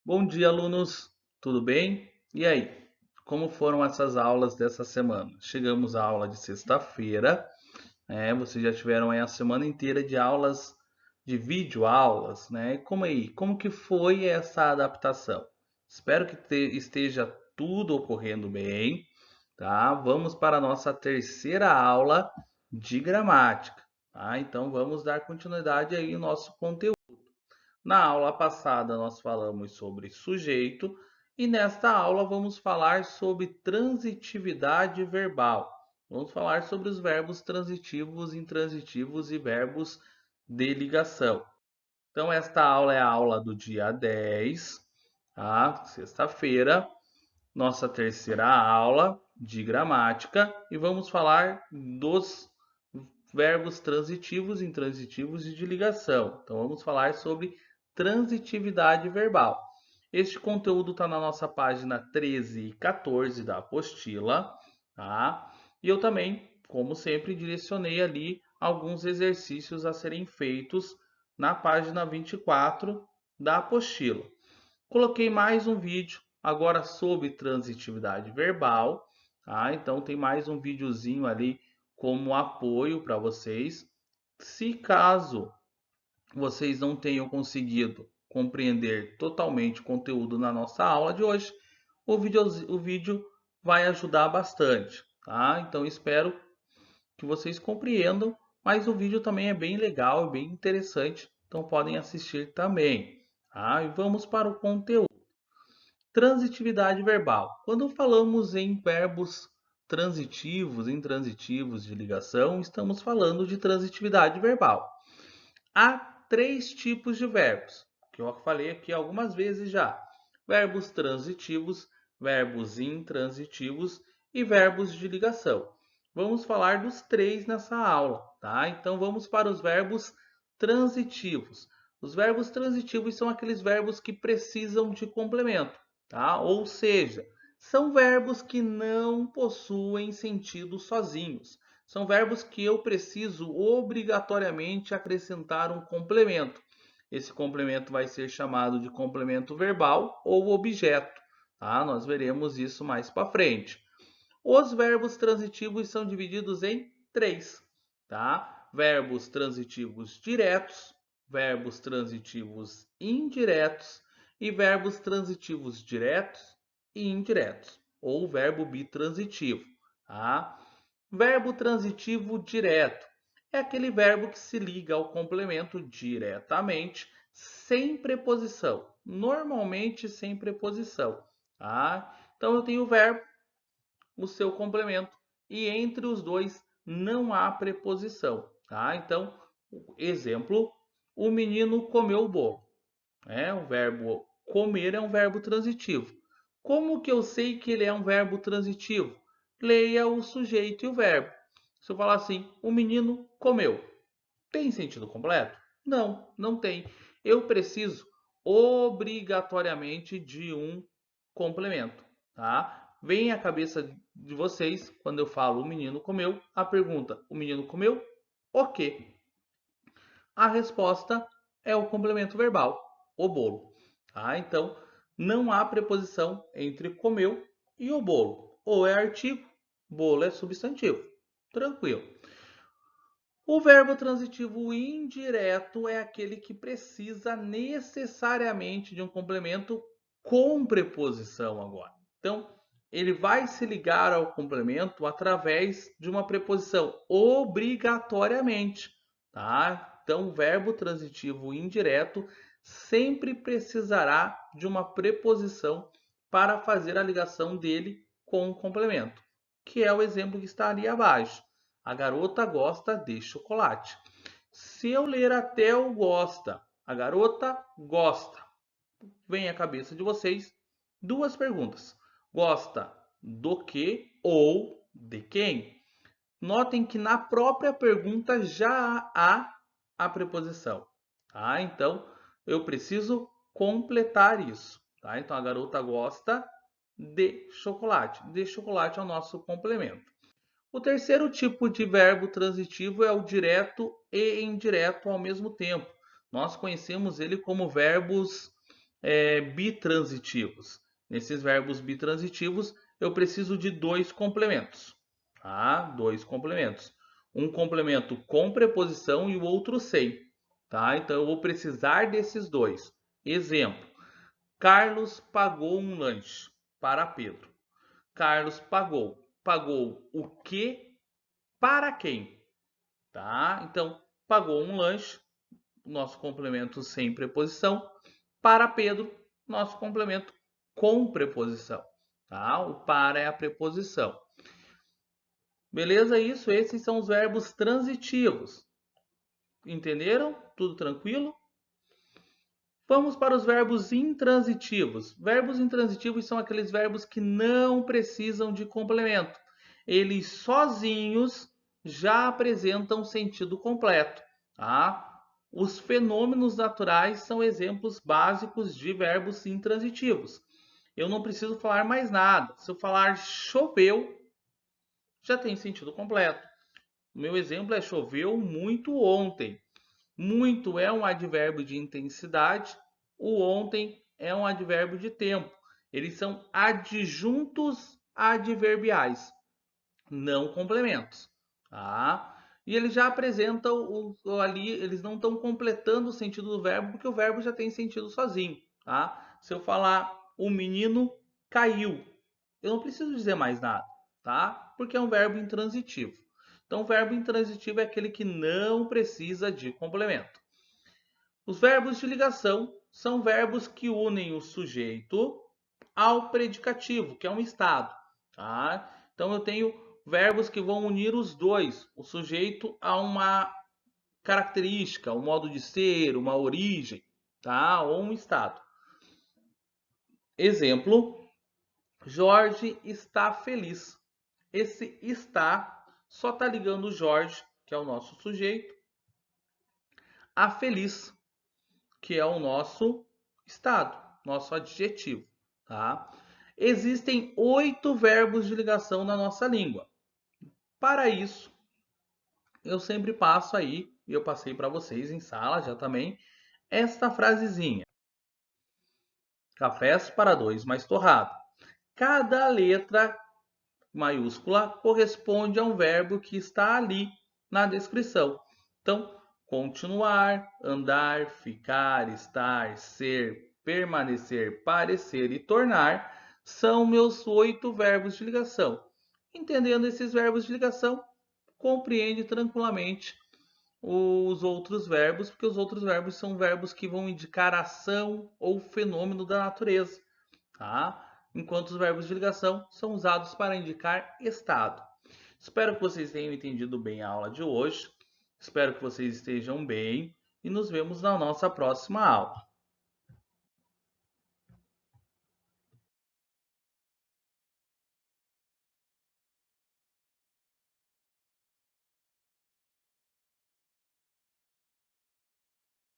Bom dia, alunos. Tudo bem? E aí? Como foram essas aulas dessa semana? Chegamos à aula de sexta-feira, né? Vocês já tiveram aí a semana inteira de aulas, de videoaulas, né? Como que foi essa adaptação? Espero que esteja tudo ocorrendo bem, tá? Vamos para a nossa terceira aula de gramática, tá? Então vamos dar continuidade aí ao nosso conteúdo. Na aula passada, nós falamos sobre sujeito e nesta aula vamos falar sobre transitividade verbal. Vamos falar sobre os verbos transitivos, intransitivos e verbos de ligação. Então, esta aula é a aula do dia 10, tá? Sexta-feira, nossa terceira aula de gramática e vamos falar dos verbos transitivos, intransitivos e de ligação. Então, vamos falar sobre transitividade verbal. Este conteúdo está na nossa página 13 e 14 da apostila, tá? E eu também, como sempre, direcionei ali alguns exercícios a serem feitos na página 24 da apostila. Coloquei mais um vídeo agora sobre transitividade verbal, tá? Então tem mais um videozinho ali como apoio para vocês. Se caso vocês não tenham conseguido compreender totalmente o conteúdo na nossa aula de hoje, o vídeo vai ajudar bastante, tá? Então espero que vocês compreendam, mas o vídeo também é bem legal e bem interessante, então podem assistir também, tá? E vamos para o conteúdo. Transitividade verbal. Quando falamos em verbos transitivos, intransitivos de ligação, estamos falando de transitividade verbal. Há três tipos de verbos, que eu falei aqui algumas vezes já: verbos transitivos, verbos intransitivos e verbos de ligação. Vamos falar dos três nessa aula, tá? Então vamos para os verbos transitivos. Os verbos transitivos são aqueles verbos que precisam de complemento, tá? Ou seja, são verbos que não possuem sentido sozinhos. São verbos que eu preciso obrigatoriamente acrescentar um complemento. Esse complemento vai ser chamado de complemento verbal ou objeto, tá? Nós veremos isso mais para frente. Os verbos transitivos são divididos em três, tá? Verbos transitivos diretos, verbos transitivos indiretos e verbos transitivos diretos e indiretos, ou verbo bitransitivo, tá? Verbo transitivo direto é aquele verbo que se liga ao complemento diretamente, sem preposição. Normalmente sem preposição, tá? Então eu tenho o verbo, o seu complemento, e entre os dois não há preposição, tá? Então, exemplo, o menino comeu o bolo. O verbo comer é um verbo transitivo. Como que eu sei que ele é um verbo transitivo? Leia o sujeito e o verbo. Se eu falar assim, o menino comeu, tem sentido completo? Não, não tem. Eu preciso obrigatoriamente de um complemento, tá? Vem à cabeça de vocês, quando eu falo o menino comeu, a pergunta: o menino comeu o quê? A resposta é o complemento verbal, o bolo. Tá? Então, não há preposição entre comeu e o bolo. Ou é artigo, bolo é substantivo. Tranquilo. O verbo transitivo indireto é aquele que precisa necessariamente de um complemento com preposição agora. Então, ele vai se ligar ao complemento através de uma preposição, obrigatoriamente, tá? Então, o verbo transitivo indireto sempre precisará de uma preposição para fazer a ligação dele com o complemento, que é o exemplo que está ali abaixo. A garota gosta de chocolate. Se eu ler até o gosta, a garota gosta, vem à cabeça de vocês duas perguntas: gosta do que ou de quem? Notem que na própria pergunta já há a preposição, tá? Então eu preciso completar isso, tá? Então a garota gosta de chocolate. De chocolate é o nosso complemento. O terceiro tipo de verbo transitivo é o direto e indireto ao mesmo tempo. Nós conhecemos ele como verbos bitransitivos. Nesses verbos bitransitivos, eu preciso de dois complementos. Tá? Dois complementos. Um complemento com preposição e o outro sem. Tá? Então, eu vou precisar desses dois. Exemplo. Carlos pagou um lanche para Pedro. Carlos pagou. Pagou o que para quem? Tá? Então, pagou um lanche, nosso complemento sem preposição. Para Pedro, nosso complemento com preposição. Tá? O para é a preposição. Beleza? Isso, esses são os verbos transitivos. Entenderam? Tudo tranquilo? Vamos para os verbos intransitivos. Verbos intransitivos são aqueles verbos que não precisam de complemento. Eles sozinhos já apresentam sentido completo. Tá? Os fenômenos naturais são exemplos básicos de verbos intransitivos. Eu não preciso falar mais nada. Se eu falar choveu, já tem sentido completo. O meu exemplo é choveu muito ontem. Muito é um advérbio de intensidade, o ontem é um advérbio de tempo. Eles são adjuntos adverbiais, não complementos. Tá? E eles já apresentam ali, eles não estão completando o sentido do verbo, porque o verbo já tem sentido sozinho. Tá? Se eu falar o menino caiu, eu não preciso dizer mais nada, tá? Porque é um verbo intransitivo. Então, o verbo intransitivo é aquele que não precisa de complemento. Os verbos de ligação são verbos que unem o sujeito ao predicativo, que é um estado. Tá? Então, eu tenho verbos que vão unir os dois, o sujeito a uma característica, um modo de ser, uma origem, tá? Ou um estado. Exemplo, Jorge está feliz. Esse está só está ligando o Jorge, que é o nosso sujeito, a feliz, que é o nosso estado, nosso adjetivo. Tá? Existem 8 verbos de ligação na nossa língua. Para isso, eu sempre passo aí, e eu passei para vocês em sala já também, esta frasezinha. Cafés para dois mais torrado. Cada letra maiúscula corresponde a um verbo que está ali na descrição. Então, continuar, andar, ficar, estar, ser, permanecer, parecer e tornar são meus 8 verbos de ligação. Entendendo esses verbos de ligação, compreende tranquilamente os outros verbos, porque os outros verbos são verbos que vão indicar ação ou fenômeno da natureza. Tá? Enquanto os verbos de ligação são usados para indicar estado. Espero que vocês tenham entendido bem a aula de hoje. Espero que vocês estejam bem e nos vemos na nossa próxima aula.